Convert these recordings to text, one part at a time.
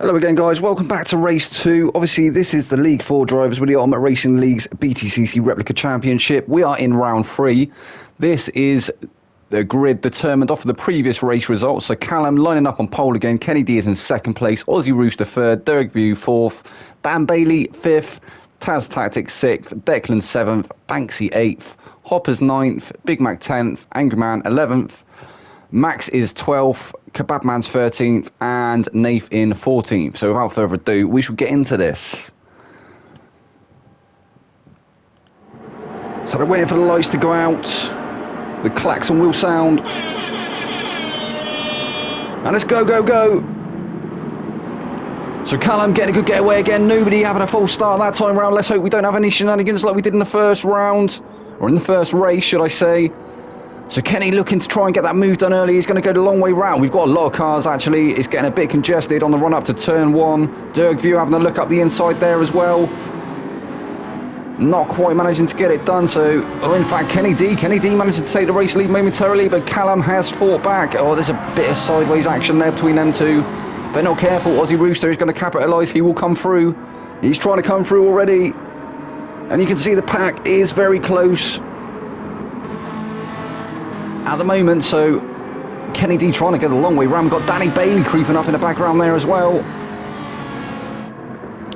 Hello again, guys. Welcome back to Race 2. Obviously, this is the League 4 drivers with the Ultimate Racing League's Btcc replica championship. We are in round 3. This is the grid determined off of the previous race results. So Callum lining up on pole again. Kenny D is in second place. Aussie Rooster third. Derek View fourth. Dan Bailey fifth. Taz Tactics sixth. Declan seventh. Banksy eighth. Hoppers ninth. Big Mac 10th. Angry Man 11th. Max is 12th, Kebabman's 13th, and Nath in 14th. So without further ado, we shall get into this. So they're waiting for the lights to go out. The klaxon will sound. And let's go, go, go. So Callum getting a good getaway again. Nobody having a false start that time round. Let's hope we don't have any shenanigans like we did in the first round. Or in the first race, should I say. So Kenny looking to try and get that move done early. He's going to go the long way round. We've got a lot of cars actually. It's getting a bit congested on the run up to turn 1. Dirk View having a look up the inside there as well. Not quite managing to get it done. So, in fact, Kenny D managed to take the race lead momentarily, but Callum has fought back. Oh, there's a bit of sideways action there between them two. But not careful. Aussie Rooster is going to capitalise. He will come through. He's trying to come through already. And you can see the pack is very close at the moment, so Kenny D trying to get a long way round. We've got Danny Bailey creeping up in the background there as well.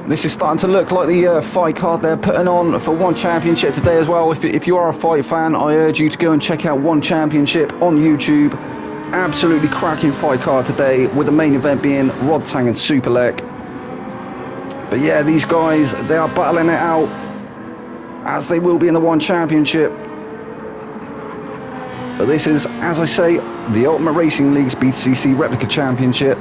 This is starting to look like the fight card they're putting on for One Championship today as well. If you are a fight fan, I urge you to go and check out One Championship on YouTube. Absolutely cracking fight card today, with the main event being Rod Tang and Superlek. But yeah, these guys, they are battling it out, as they will be in the One Championship. But this is, as I say, the Ultimate Racing League's Btcc replica championship.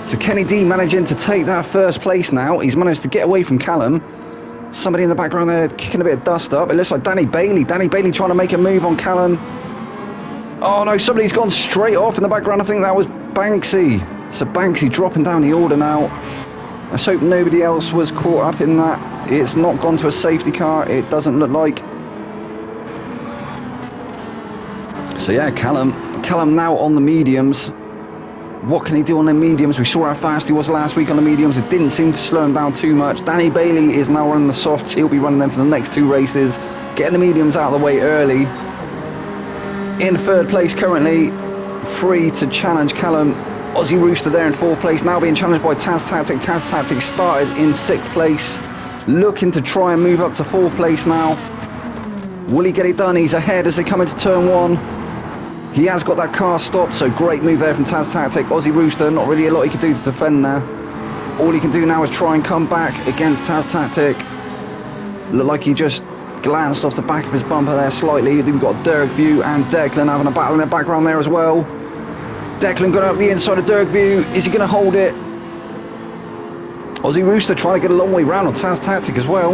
So Kenny D managing to take that first place now. He's managed to get away from Callum. Somebody in the background there kicking a bit of dust up. It looks like Danny Bailey. Danny Bailey trying to make a move on Callum. Oh no, somebody's gone straight off in the background. I think that was Banksy. So Banksy dropping down the order now. Let's hope nobody else was caught up in that. It's not gone to a safety car, it doesn't look like. So yeah, Callum now on the mediums. What can he do on the mediums? We saw how fast he was last week on the mediums. It didn't seem to slow him down too much. Danny Bailey is now running the softs. He'll be running them for the next 2 races. Getting the mediums out of the way early. In 3rd place currently. Free to challenge Callum. Aussie Rooster there in 4th place. Now being challenged by Taz Tactic. Taz Tactic started in 6th place. Looking to try and move up to 4th place now. Will he get it done? He's ahead as they come into turn 1. He has got that car stopped, so great move there from Taz Tactic. Aussie Rooster, not really a lot he can do to defend there. All he can do now is try and come back against Taz Tactic. Look like he just glanced off the back of his bumper there slightly. We've got Dirk View and Declan having a battle in the background there as well. Declan got out the inside of Dirk View. Is he going to hold it? Aussie Rooster trying to get a long way round on Taz Tactic as well.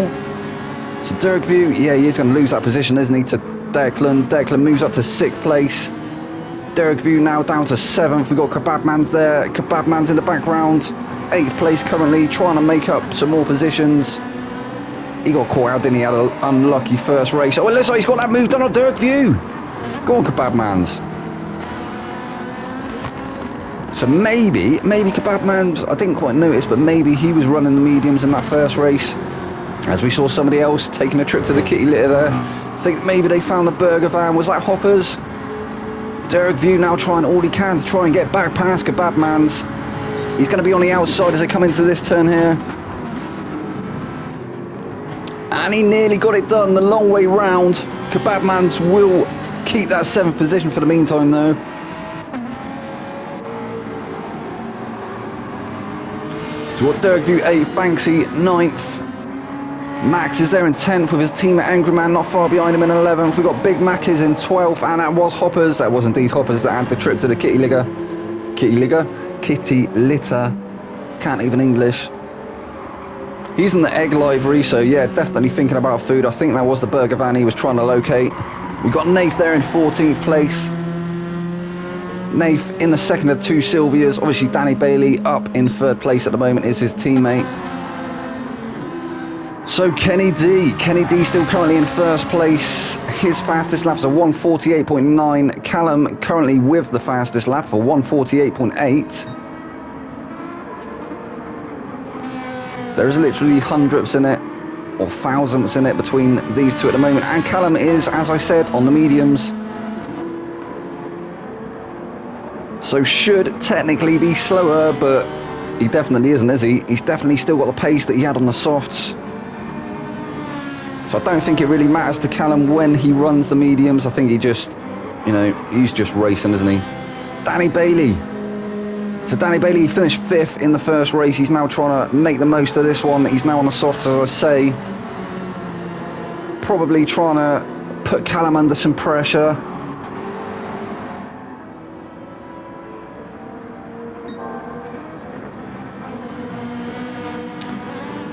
So Dirk View, yeah, he is going to lose that position, isn't he, to Declan. Declan moves up to 6th place. Derek View now down to 7th. We've got Kebabman's there. Kebabman's in the background. 8th place currently, trying to make up some more positions. He got caught out, didn't he? Had an unlucky first race. Oh, it looks like he's got that move done on Derek View. Go on, Kebabman's. So maybe Kebabman's, I didn't quite notice, but maybe he was running the mediums in that first race. As we saw somebody else taking a trip to the kitty litter there. I think maybe they found the burger van. Was that Hoppers? Derek View now trying all he can to try and get back past Kebabman's. He's going to be on the outside as they come into this turn here. And he nearly got it done the long way round. Kebabman's will keep that 7th position for the meantime though. So what, Derek View 8th, Banksy 9th. Max is there in 10th with his team at Angry Man not far behind him in 11th. We've got Big Mac is in 12th, and that was Hoppers. That was indeed Hoppers that had the trip to the kitty litter. Kitty litter. Can't even English. He's in the egg livery, so yeah, definitely thinking about food. I think that was the burger van he was trying to locate. We've got Nath there in 14th place. Nath in the second of 2 Sylvias. Obviously Danny Bailey up in 3rd place at the moment is his teammate. So Kenny D still currently in 1st place. His fastest lap's a 1:48.9. Callum currently with the fastest lap for 1:48.8. There is literally hundredths in it, or thousandths in it between these two at the moment. And Callum is, as I said, on the mediums. So should technically be slower, but he definitely isn't, is he? He's definitely still got the pace that he had on the softs. So I don't think it really matters to Callum when he runs the mediums. I think he just, you know, he's just racing, isn't he? Danny Bailey. So Danny Bailey finished 5th in the first race. He's now trying to make the most of this one. He's now on the softs, as I say. Probably trying to put Callum under some pressure.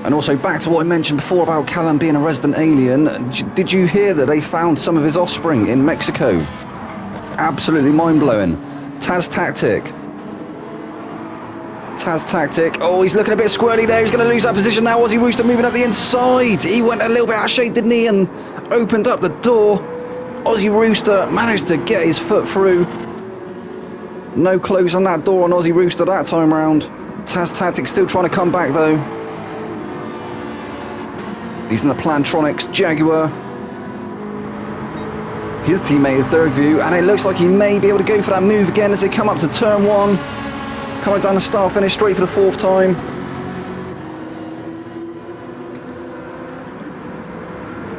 And also back to what I mentioned before about Callum being a resident alien. Did you hear that they found some of his offspring in Mexico? Absolutely mind-blowing. Taz Tactic. Oh, he's looking a bit squirrely there. He's going to lose that position now. Aussie Rooster moving up the inside. He went a little bit out of shape, didn't he? And opened up the door. Aussie Rooster managed to get his foot through. No close on that door on Aussie Rooster that time round. Taz Tactic still trying to come back though. He's in the Plantronics Jaguar. His teammate is Dergview, and it looks like he may be able to go for that move again as they come up to turn 1. Coming down the start finish straight for the 4th time.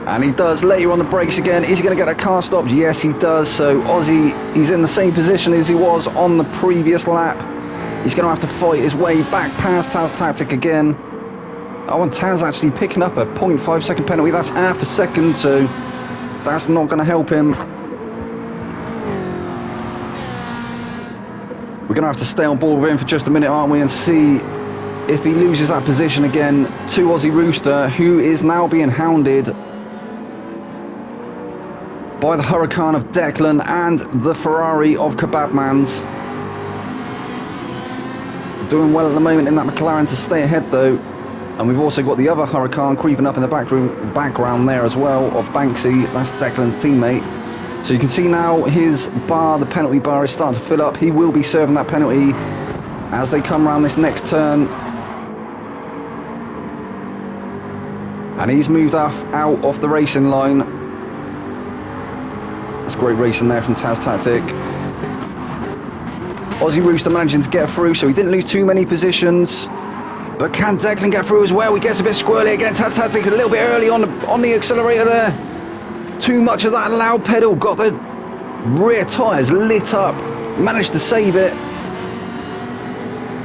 And he does later on the brakes again. Is he going to get that car stopped? Yes, he does. So Aussie, he's in the same position as he was on the previous lap. He's going to have to fight his way back past Taz Tactic again. Oh, and Taz actually picking up a 0.5 second penalty. That's half a second, so that's not going to help him. We're going to have to stay on board with him for just a minute, aren't we, and see if he loses that position again to Aussie Rooster, who is now being hounded by the Huracan of Declan and the Ferrari of Kebabmans. Doing well at the moment in that McLaren to stay ahead, though. And we've also got the other Huracan creeping up in the background there as well, of Banksy. That's Declan's teammate. So you can see now his bar, the penalty bar, is starting to fill up. He will be serving that penalty as they come around this next turn. And he's moved out off the racing line. That's great racing there from Taz Tactic. Aussie Rooster managing to get through, so he didn't lose too many positions. But can Declan get through as well? He gets a bit squirrely again. Taz Tactic a little bit early on the accelerator there. Too much of that loud pedal. Got the rear tyres lit up. Managed to save it.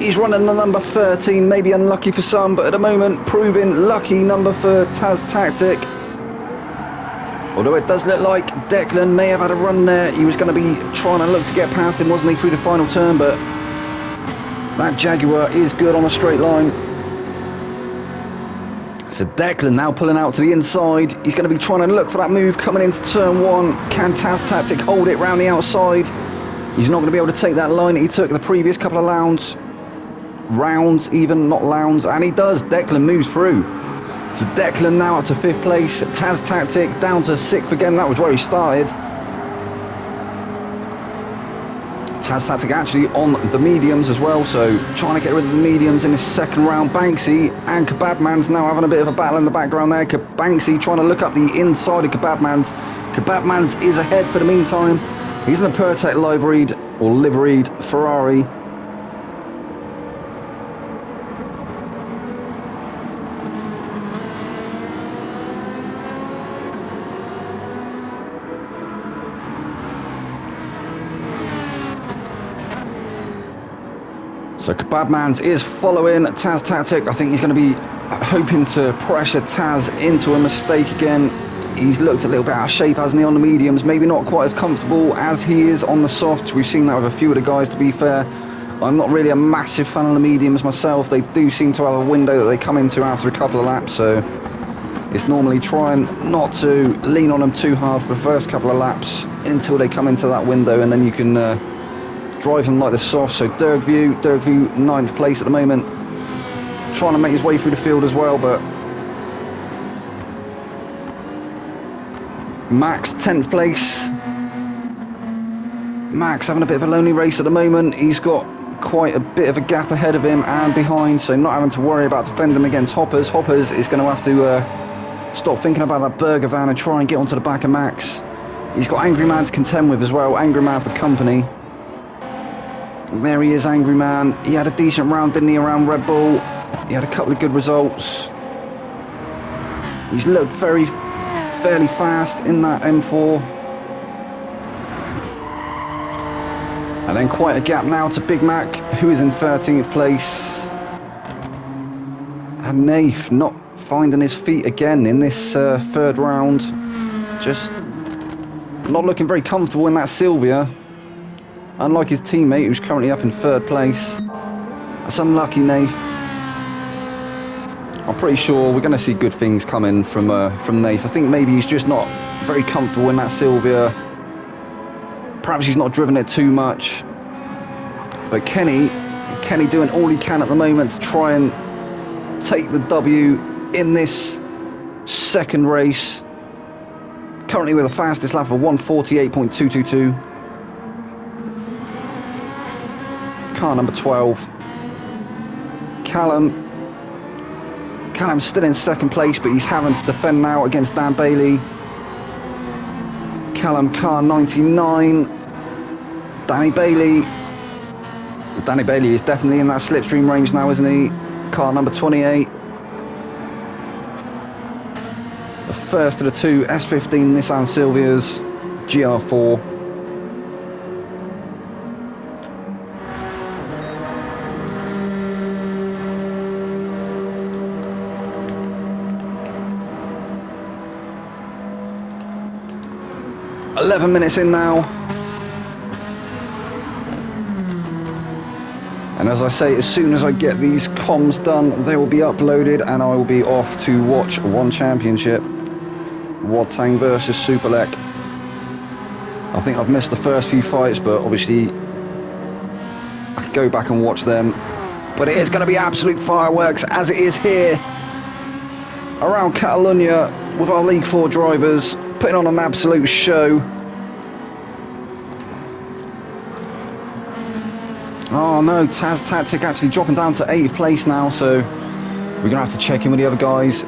He's running the number 13. Maybe unlucky for some, but at the moment proving lucky number for Taz Tactic. Although it does look like Declan may have had a run there. He was going to be trying to look to get past him, wasn't he, through the final turn, but that Jaguar is good on a straight line. So Declan now pulling out to the inside. He's going to be trying to look for that move coming into turn 1. Can Taz Tactic hold it round the outside? He's not going to be able to take that line that he took the previous couple of rounds even, not lounds. And he does. Declan moves through. So Declan now up to 5th place. Taz Tactic down to 6th again. That was where he started. Taz Tactic actually on the mediums as well, so trying to get rid of the mediums in his second round. Banksy and Kebabman's now having a bit of a battle in the background there. Banksy trying to look up the inside of Kebabman's. Kebabman's is ahead for the meantime. He's in the Pertec liveried Ferrari. So Kebabmans is following Taz Tactic. I think he's going to be hoping to pressure Taz into a mistake again. He's looked a little bit out of shape, hasn't he, on the mediums. Maybe not quite as comfortable as he is on the softs. We've seen that with a few of the guys, to be fair. I'm not really a massive fan of the mediums myself. They do seem to have a window that they come into after a couple of laps, so it's normally trying not to lean on them too hard for the first couple of laps until they come into that window, and then you can drive them like the soft. So Dergview 9th place at the moment, trying to make his way through the field as well, but Max 10th place. Max having a bit of a lonely race at the moment. He's got quite a bit of a gap ahead of him and behind, so not having to worry about defending against Hoppers. Hoppers is going to have to stop thinking about that burger van and try and get onto the back of Max. He's got Angry Man to contend with as well, Angry Man for company. And there he is, Angry Man. He had a decent round, didn't he, around Red Bull. He had a couple of good results. He's looked fairly fast in that M4. And then quite a gap now to Big Mac, who is in 13th place. And Nath not finding his feet again in this third round. Just not looking very comfortable in that Silvia. Unlike his teammate, who's currently up in third place. That's unlucky, Nath. I'm pretty sure we're going to see good things coming from Nath. I think maybe he's just not very comfortable in that Silvia. Perhaps he's not driven it too much. But Kenny doing all he can at the moment to try and take the W in this second race. Currently with the fastest lap of 1:48.222. Car number 12. Callum's still in second place, but he's having to defend now against Dan Bailey. Callum, car 99. Danny Bailey is definitely in that slipstream range now, isn't he? Car number 28. The first of the two S15 Nissan Silvias, GR4. $11 minutes in now. And as I say, as soon as I get these comms done, they will be uploaded and I will be off to watch One Championship. Wadtang versus Superlek. I think I've missed the first few fights, but obviously I could go back and watch them. But it is going to be absolute fireworks, as it is here around Catalunya with our League 4 drivers, putting on an absolute show. Oh no, Taz Tactic actually dropping down to 8th place now, so we're going to have to check in with the other guys.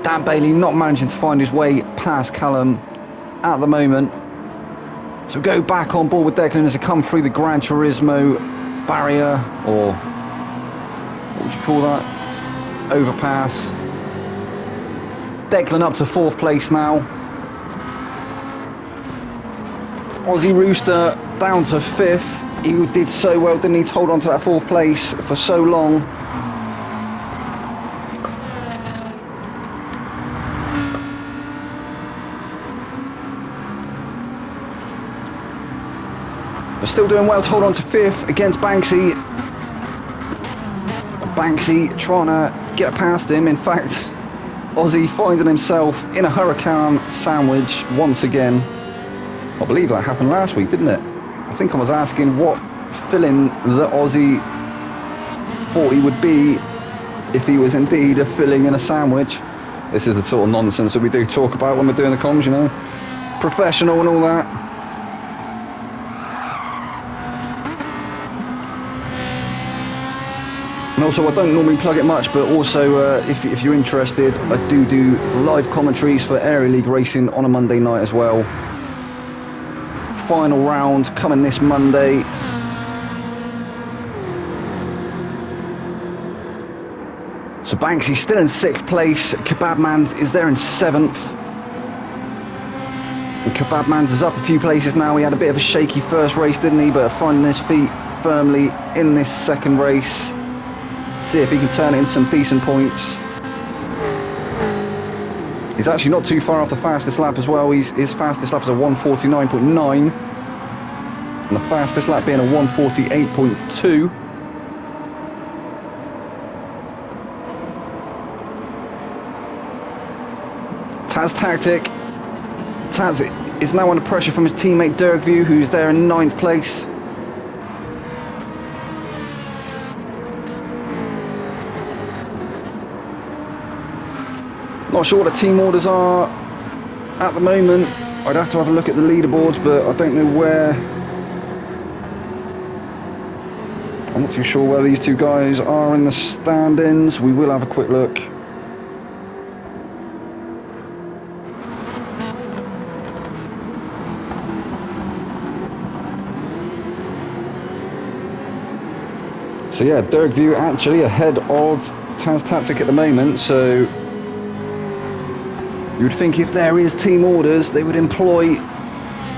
Dan Bailey not managing to find his way past Callum at the moment. So go back on board with Declan as they come through the Gran Turismo barrier, or what would you call that? Overpass. Declan up to 4th place now. Aussie Rooster down to 5th. He did so well, didn't he, to hold on to that 4th place for so long. But still doing well to hold on to 5th against Banksy. Banksy trying to get past him. In fact, Aussie finding himself in a hurricane sandwich once again. I believe that happened last week, didn't it? I think I was asking what filling the Aussie thought he would be if he was indeed a filling in a sandwich. This is the sort of nonsense that we do talk about when we're doing the comms, you know. Professional and all that. And also, I don't normally plug it much, but also if you're interested, I do live commentaries for Area League Racing on a Monday night as well. Final round coming this Monday. So Banksy's still in 6th place. Kebabman's is there in 7th. And Kebabman's is up a few places now. He had a bit of a shaky first race, didn't he? But finding his feet firmly in this second race. See if he can turn it into some decent points. He's actually not too far off the fastest lap as well. His fastest lap is a 1:49.9. And the fastest lap being a 1:48.2. Taz Tactic. Taz is now under pressure from his teammate Dirkview, who's there in 9th place. Not sure what the team orders are at the moment. I'd have to have a look at the leaderboards, but I don't know where I'm not too sure where these two guys are in the standings. We will have a quick look. So yeah, Dirkview actually ahead of Tactic at the moment, so you would think if there is team orders, they would employ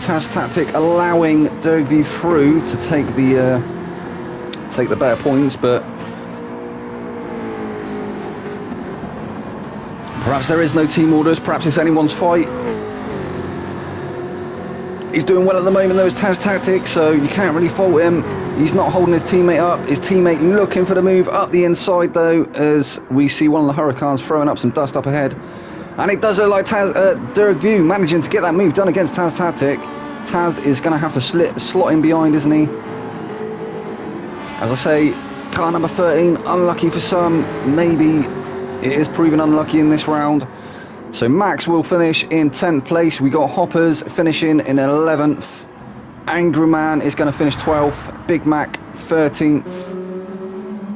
Tactic, allowing Dirkview through to take the better points, but perhaps there is no team orders, perhaps it's anyone's fight. He's doing well at the moment though, it's Tactic, so you can't really fault him. He's not holding his teammate up. His teammate looking for the move up the inside though, as we see one of the Hurricanes throwing up some dust up ahead. And it does look like Dirkview managing to get that move done against Tactic. Taz is going to have to slot in behind, isn't he? As I say, car number 13, unlucky for some. Maybe it is proven unlucky in this round. So Max will finish in 10th place. We got Hoppers finishing in 11th. Angry Man is going to finish 12th. Big Mac 13th.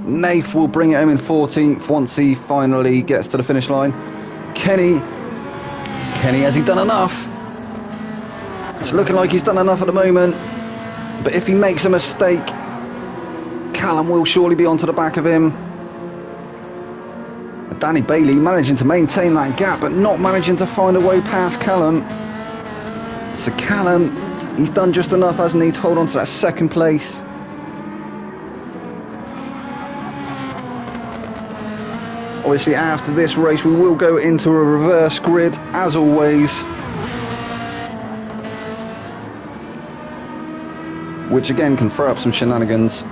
Nath will bring it home in 14th once he finally gets to the finish line. Kenny, has he done enough? It's looking like he's done enough at the moment. But if he makes a mistake, Callum will surely be onto the back of him. Danny Bailey managing to maintain that gap, but not managing to find a way past Callum. So Callum, he's done just enough, hasn't he, to hold on to that second place. Obviously, after this race, we will go into a reverse grid, as always. Which again can throw up some shenanigans.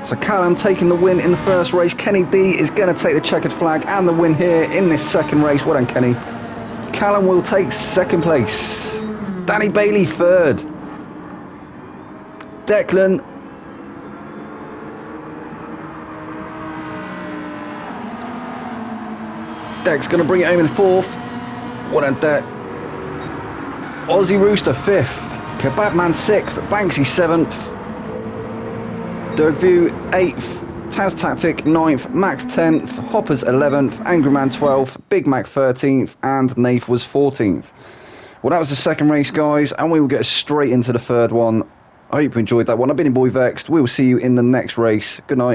So Callum taking the win in the first race. Kenny D is going to take the checkered flag and the win here in this second race. Well done, Kenny. Callum will take second place. Danny Bailey third. Declan. Dec's going to bring it home in fourth. Well done, Dec. Aussie Rooster fifth. Kebabman sixth. Banksy seventh. Dirkview 8th, Taz Tactic 9th, Max 10th, Hoppers 11th, Angry Man 12th, Big Mac 13th, and Nath was 14th. Well, that was the second race, guys, and we will get straight into the third one. I hope you enjoyed that one. I've been your boy Vexed. We will see you in the next race. Good night.